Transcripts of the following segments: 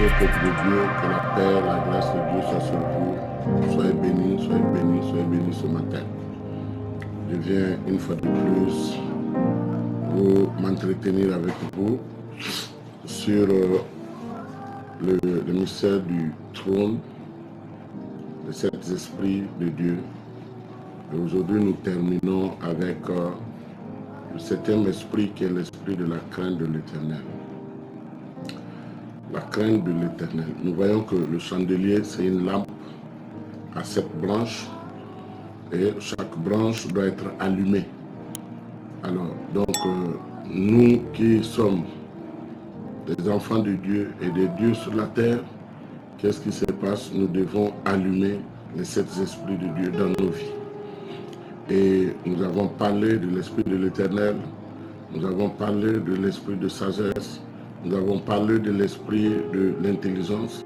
Bonjour peuple de Dieu, que la paix, la grâce de Dieu soit sur vous. Soyez bénis, soyez bénis, soyez bénis ce matin. Je viens une fois de plus pour m'entretenir avec vous sur le mystère du trône, de cet esprit de Dieu. Et aujourd'hui nous terminons avec le septième esprit qui est l'esprit de la crainte de l'Éternel. La crainte de l'Éternel. Nous voyons que le chandelier, c'est une lampe à 7 branches et chaque branche doit être allumée. Alors, donc, nous qui sommes des enfants de Dieu et des dieux sur la terre, qu'est-ce qui se passe? Nous devons allumer les 7 esprits de Dieu dans nos vies. Et nous avons parlé de l'esprit de l'Éternel, nous avons parlé de l'esprit de sagesse, nous avons parlé de l'esprit de l'intelligence,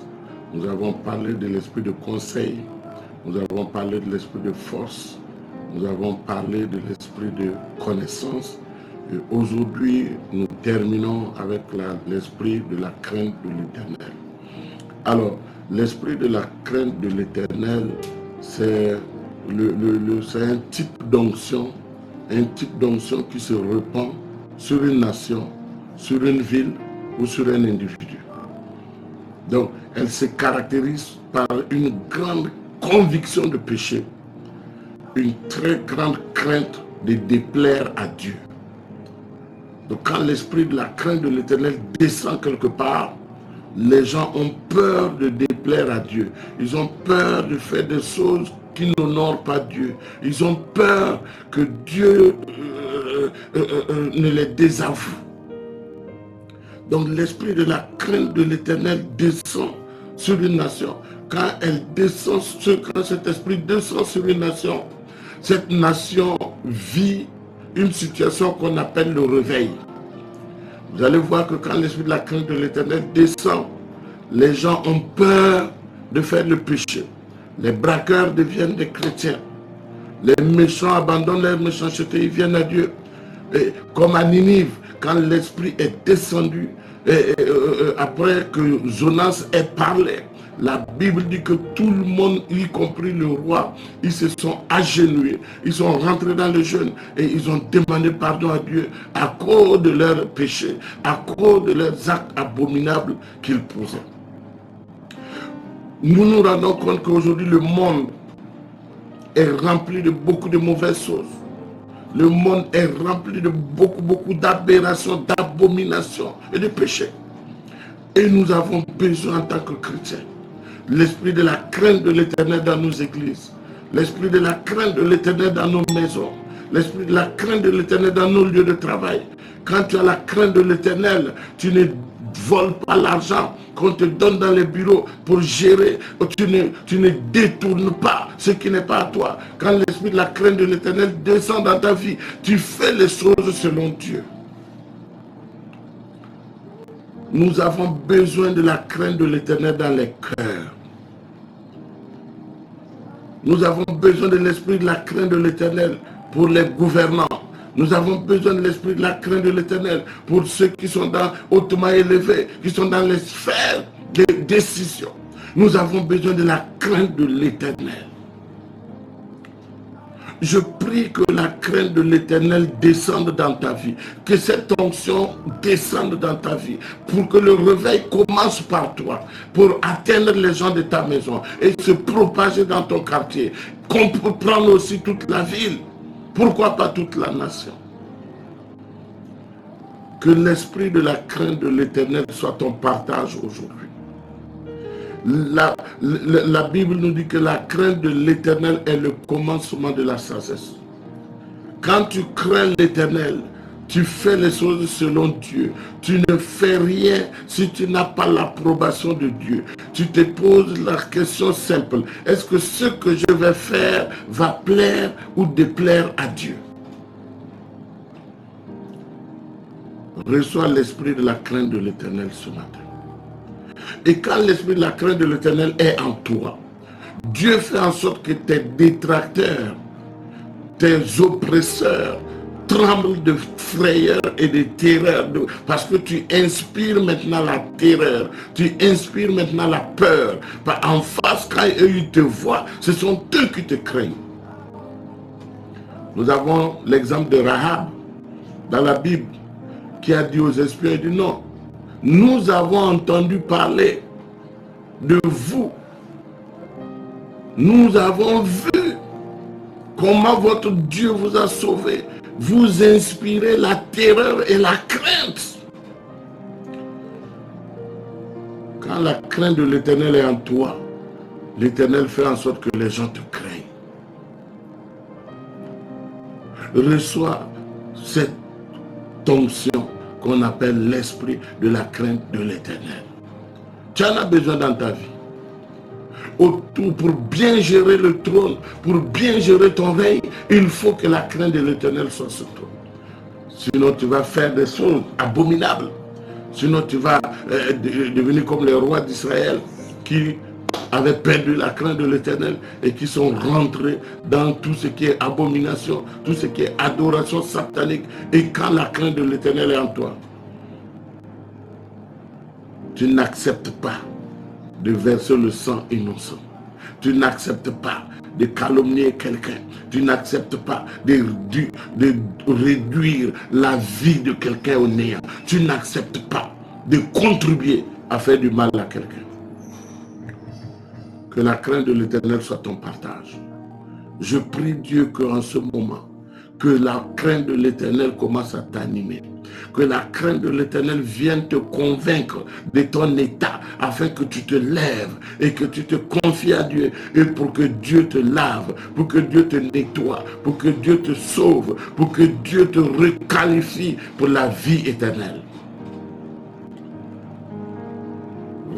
nous avons parlé de l'esprit de conseil, nous avons parlé de l'esprit de force, nous avons parlé de l'esprit de connaissance. Et aujourd'hui, nous terminons avec l'esprit de la crainte de l'Éternel. Alors, l'esprit de la crainte de l'Éternel, c'est un type d'onction, qui se répand sur une nation, sur une ville ou sur un individu. Donc, elle se caractérise par une grande conviction de péché, une très grande crainte de déplaire à Dieu. Donc, quand l'esprit de la crainte de l'Éternel descend quelque part, les gens ont peur de déplaire à Dieu. Ils ont peur de faire des choses qui n'honorent pas Dieu. Ils ont peur que Dieu ne les désavoue. Donc l'esprit de la crainte de l'Éternel descend sur une nation. Quand cet esprit descend sur une nation, cette nation vit une situation qu'on appelle le réveil. Vous allez voir que quand l'esprit de la crainte de l'Éternel descend, les gens ont peur de faire le péché. Les braqueurs deviennent des chrétiens. Les méchants abandonnent leur méchanceté, ils viennent à Dieu. Et comme à Ninive, quand l'esprit est descendu, après que Jonas ait parlé, la Bible dit que tout le monde, y compris le roi, ils se sont agenouillés, ils sont rentrés dans le jeûne et ils ont demandé pardon à Dieu à cause de leurs péchés, à cause de leurs actes abominables qu'ils posaient. Nous nous rendons compte qu'aujourd'hui le monde est rempli de beaucoup de mauvaises choses. Le monde est rempli de beaucoup d'aberrations, d'abominations et de péchés. Et nous avons besoin en tant que chrétiens, l'esprit de la crainte de l'Éternel dans nos églises, l'esprit de la crainte de l'Éternel dans nos maisons, l'esprit de la crainte de l'Éternel dans nos lieux de travail. Quand tu as la crainte de l'Éternel, tu ne voles pas l'argent qu'on te donne dans les bureaux pour gérer, tu ne détournes pas ce qui n'est pas à toi. Quand l'esprit de la crainte de l'Éternel descend dans ta vie, tu fais les choses selon Dieu. Nous avons besoin de la crainte de l'Éternel dans les cœurs. Nous avons besoin de l'esprit de la crainte de l'Éternel pour les gouvernants. Nous avons besoin de l'esprit de la crainte de l'Éternel pour ceux qui sont hautement élevés, qui sont dans les sphères de décision. Nous avons besoin de la crainte de l'Éternel. Je prie que la crainte de l'Éternel descende dans ta vie, que cette onction descende dans ta vie, pour que le réveil commence par toi, pour atteindre les gens de ta maison et se propager dans ton quartier, qu'on peut prendre aussi toute la ville. Pourquoi pas toute la nation? Que l'esprit de la crainte de l'Éternel soit ton partage aujourd'hui. La Bible nous dit que la crainte de l'Éternel est le commencement de la sagesse. Quand tu crains l'Éternel, tu fais les choses selon Dieu. Tu ne fais rien si tu n'as pas l'approbation de Dieu. Tu te poses la question simple. Est-ce que ce que je vais faire va plaire ou déplaire à Dieu? Reçois l'esprit de la crainte de l'Éternel ce matin. Et quand l'esprit de la crainte de l'Éternel est en toi, Dieu fait en sorte que tes détracteurs, tes oppresseurs, tremblent de frayeur et de terreur, parce que tu inspires maintenant la terreur, tu inspires maintenant la peur. En face, quand eux ils te voient, ce sont eux qui te craignent. Nous avons l'exemple de Rahab dans la Bible, qui a dit aux espions, il dit non, nous avons entendu parler de vous. Nous avons vu comment votre Dieu vous a sauvé. Vous inspirez la terreur et la crainte. Quand la crainte de l'Éternel est en toi, l'Éternel fait en sorte que les gens te craignent. Reçois cette onction qu'on appelle l'esprit de la crainte de l'Éternel. Tu en as besoin dans ta vie. Autour, pour bien gérer le trône, pour bien gérer ton règne, il faut que la crainte de l'Éternel soit sur toi. Sinon, tu vas faire des choses abominables. Sinon, tu vas devenir comme les rois d'Israël qui avaient perdu la crainte de l'Éternel et qui sont rentrés dans tout ce qui est abomination, tout ce qui est adoration satanique. Et quand la crainte de l'Éternel est en toi, tu n'acceptes pas de verser le sang innocent. Tu n'acceptes pas de calomnier quelqu'un. Tu n'acceptes pas de réduire la vie de quelqu'un au néant. Tu n'acceptes pas de contribuer à faire du mal à quelqu'un. Que la crainte de l'Éternel soit ton partage. Je prie Dieu qu'en ce moment, que la crainte de l'Éternel commence à t'animer. Que la crainte de l'Éternel vienne te convaincre de ton état, afin que tu te lèves et que tu te confies à Dieu, et pour que Dieu te lave, pour que Dieu te nettoie, pour que Dieu te sauve, pour que Dieu te requalifie pour la vie éternelle.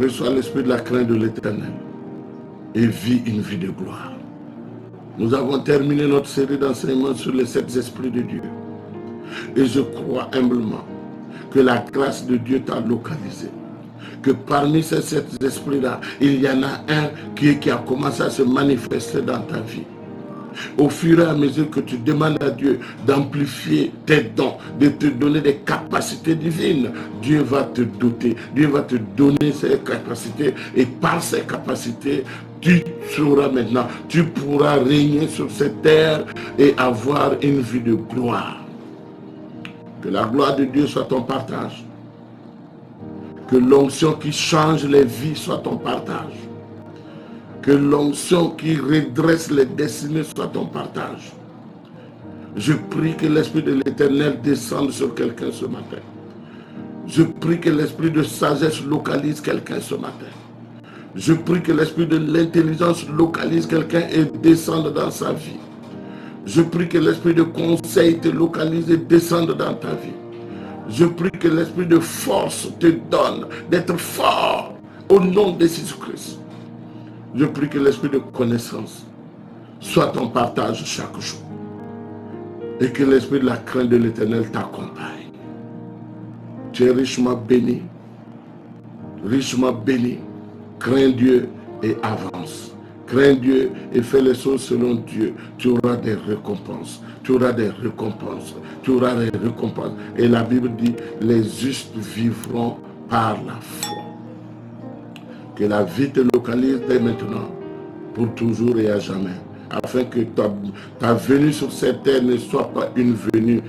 Reçois l'esprit de la crainte de l'Éternel et vis une vie de gloire. Nous avons terminé notre série d'enseignements sur les 7 esprits de Dieu. Et je crois humblement que la grâce de Dieu t'a localisé. Que parmi ces 7 esprits-là, il y en a un qui a commencé à se manifester dans ta vie. Au fur et à mesure que tu demandes à Dieu d'amplifier tes dons, de te donner des capacités divines, Dieu va te doter, Dieu va te donner ces capacités, et par ces capacités, tu sauras maintenant, tu pourras régner sur cette terre et avoir une vie de gloire. Que la gloire de Dieu soit ton partage. Que l'onction qui change les vies soit ton partage. Que l'onction qui redresse les destinées soit ton partage. Je prie que l'Esprit de l'Éternel descende sur quelqu'un ce matin. Je prie que l'Esprit de sagesse localise quelqu'un ce matin. Je prie que l'Esprit de l'intelligence localise quelqu'un et descende dans sa vie. Je prie que l'Esprit de conseil te localise et descende dans ta vie. Je prie que l'Esprit de force te donne d'être fort au nom de Jésus-Christ. Je prie que l'Esprit de connaissance soit ton partage chaque jour. Et que l'Esprit de la crainte de l'Éternel t'accompagne. Tu es richement béni. Richement béni. Crains Dieu et avance. Crains Dieu et fais les choses selon Dieu. Tu auras des récompenses. Tu auras des récompenses. Tu auras des récompenses. Et la Bible dit, les justes vivront par la foi. Que la vie te localise dès maintenant, pour toujours et à jamais. Afin que ta venue sur cette terre ne soit pas une venue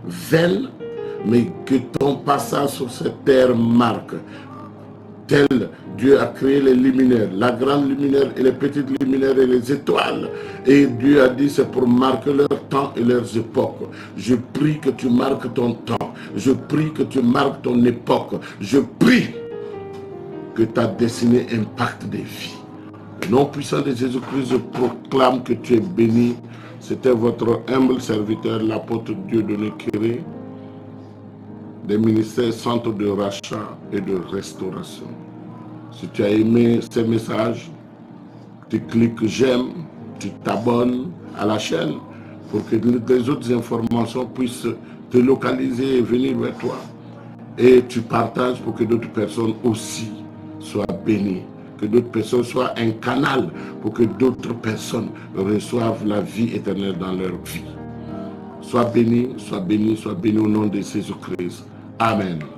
vaine, mais que ton passage sur cette terre marque. Tel Dieu a créé les luminaires, la grande luminaire et les petites luminaires et les étoiles. Et Dieu a dit c'est pour marquer leur temps et leurs époques. Je prie que tu marques ton temps. Je prie que tu marques ton époque. Je prie que ta destinée impacte des vies. Au nom puissant de Jésus-Christ, je proclame que tu es béni. C'était votre humble serviteur, l'apôtre Dieudonné Kéré, des ministères Centre de rachat et de restauration. Si tu as aimé ces messages, tu cliques j'aime, tu t'abonnes à la chaîne pour que les autres informations puissent te localiser et venir vers toi. Et tu partages pour que d'autres personnes aussi soient bénies. Que d'autres personnes soient un canal pour que d'autres personnes reçoivent la vie éternelle dans leur vie. Sois béni, sois béni, sois béni au nom de Jésus-Christ. Amen.